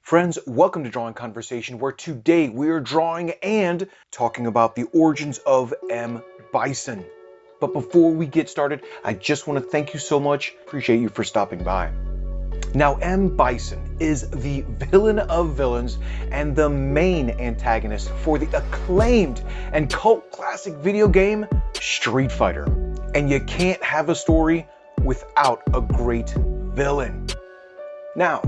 Friends, welcome to Drawing Conversation, where today we are drawing and talking about the origins of M. Bison. But before we get started, I just want to thank you so much. Appreciate you for stopping by. Now, M. Bison is the villain of villains and the main antagonist for the acclaimed and cult classic video game Street Fighter. And you can't have a story without a great villain. Now,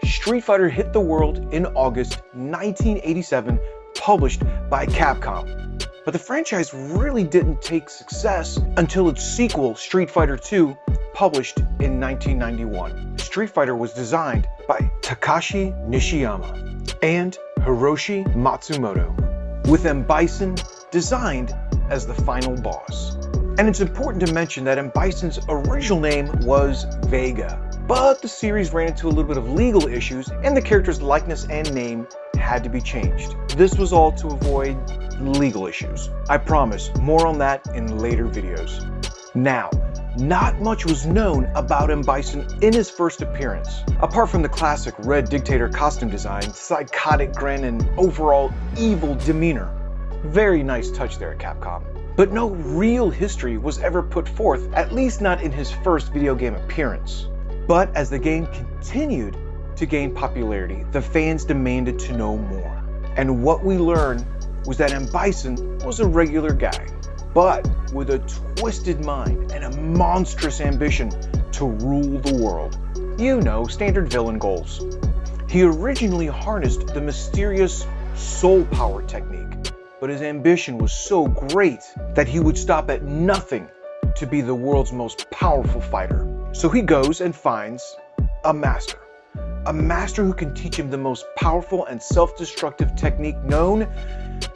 Street Fighter hit the world in August 1987, published by Capcom. But the franchise really didn't take success until its sequel, Street Fighter II, published in 1991. Street Fighter was designed by Takashi Nishiyama and Hiroshi Matsumoto, with M. Bison designed as the final boss. And it's important to mention that M. Bison's original name was Vega, but the series ran into a little bit of legal issues and the character's likeness and name had to be changed. This was all to avoid legal issues. I promise, more on that in later videos. Now, not much was known about M. Bison in his first appearance, apart from the classic Red Dictator costume design, psychotic grin, and overall evil demeanor. Very nice touch there at Capcom. But no real history was ever put forth, at least not in his first video game appearance. But as the game continued to gain popularity, the fans demanded to know more. And what we learned was that M. Bison was a regular guy, but with a twisted mind and a monstrous ambition to rule the world. You know, standard villain goals. He originally harnessed the mysterious soul power technique, but his ambition was so great that he would stop at nothing to be the world's most powerful fighter. So he goes and finds a master who can teach him the most powerful and self-destructive technique known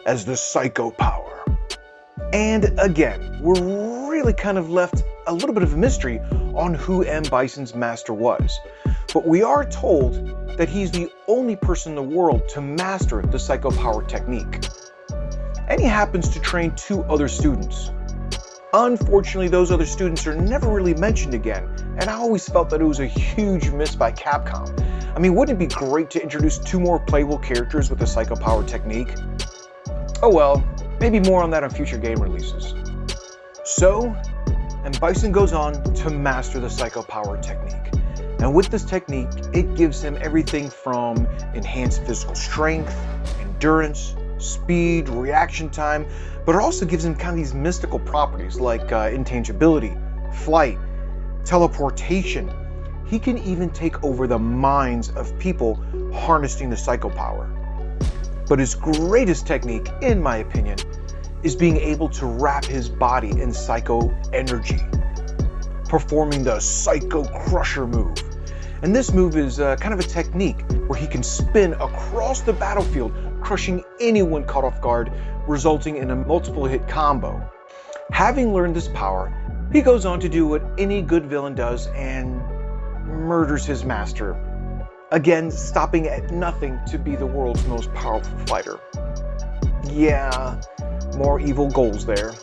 as the Psycho Power. And again, we're really kind of left a little bit of a mystery on who M. Bison's master was. But we are told that he's the only person in the world to master the Psycho Power technique. And he happens to train 2 other students. Unfortunately, those other students are never really mentioned again, and I always felt that it was a huge miss by Capcom. I mean, wouldn't it be great to introduce 2 more playable characters with the Psycho Power technique? Oh well, maybe more on that on future game releases. So, M. Bison goes on to master the Psycho Power technique. And with this technique, it gives him everything from enhanced physical strength, endurance, speed, reaction time, but it also gives him kind of these mystical properties like intangibility, flight, teleportation. He can even take over the minds of people harnessing the Psycho Power. But his greatest technique, in my opinion, is being able to wrap his body in psycho energy, performing the Psycho Crusher move. And this move is kind of a technique where he can spin across the battlefield, crushing anyone caught off guard, resulting in a multiple hit combo. Having learned this power, he goes on to do what any good villain does and murders his master. Again, stopping at nothing to be the world's most powerful fighter. Yeah, more evil goals there.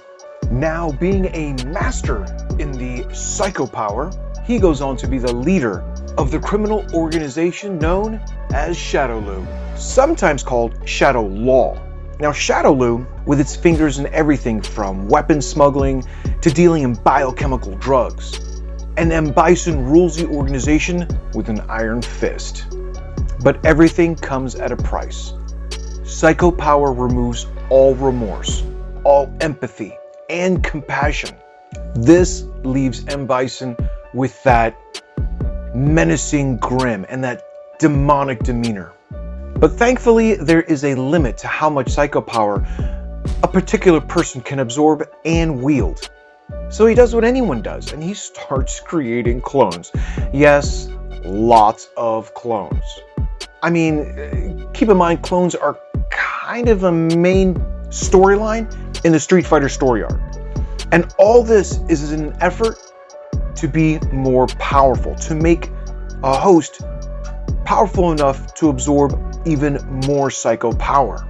Now, being a master in the Psycho Power, he goes on to be the leader of the criminal organization known as Shadowloo, sometimes called Shadow Law. Now, Shadowloo, with its fingers in everything from weapon smuggling to dealing in biochemical drugs. And M. Bison rules the organization with an iron fist. But everything comes at a price. Psycho Power removes all remorse, all empathy, and compassion. This leaves M. Bison with that menacing grin and that demonic demeanor. But thankfully, there is a limit to how much Psycho Power a particular person can absorb and wield. So he does what anyone does, and he starts creating clones. Yes, lots of clones. I mean, keep in mind, clones are kind of a main storyline in the Street Fighter story arc. And all this is in an effort to be more powerful, to make a host powerful enough to absorb even more Psycho Power.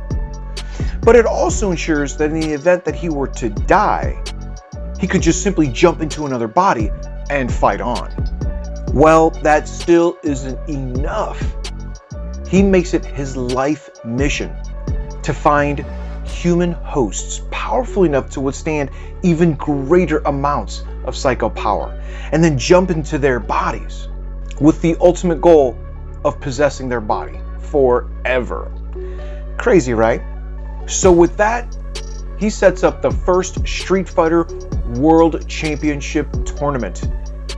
But it also ensures that in the event that he were to die, he could just simply jump into another body and fight on. Well, that still isn't enough. he makes it his life mission to find human hosts powerful enough to withstand even greater amounts of psycho power, and then jump into their bodies with the ultimate goal of possessing their body forever. Crazy, right? So with that, he sets up the first Street Fighter World Championship tournament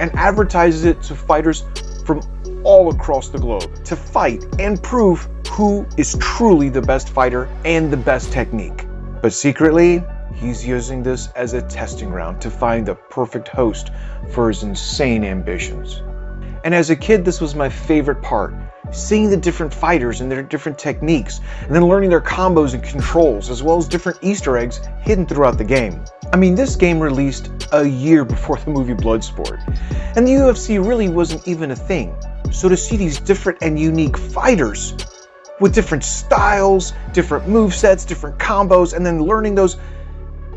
and advertises it to fighters from all across the globe to fight and prove who is truly the best fighter and the best technique. But secretly, he's using this as a testing ground to find the perfect host for his insane ambitions. And as a kid, this was my favorite part, seeing the different fighters and their different techniques, and then learning their combos and controls, as well as different Easter eggs hidden throughout the game. I mean, this game released a year before the movie Bloodsport, and the UFC really wasn't even a thing. So to see these different and unique fighters with different styles, different movesets, different combos, and then learning those,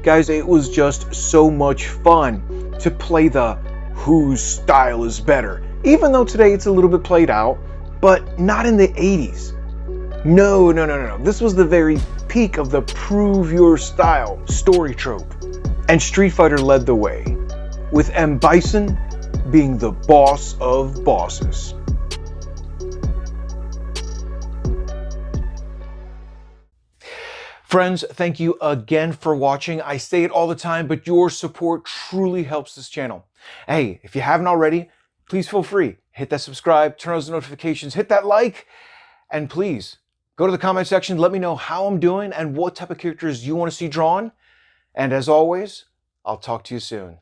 guys, it was just so much fun to play the whose style is better. Even though today it's a little bit played out, but not in the 80s. No. This was the very peak of the prove your style story trope. And Street Fighter led the way, with M. Bison being the boss of bosses. Friends, thank you again for watching. I say it all the time, but your support truly helps this channel. Hey, if you haven't already, please feel free. Hit that subscribe, turn on those notifications, hit that like, and please go to the comment section. Let me know how I'm doing and what type of characters you want to see drawn. And as always, I'll talk to you soon.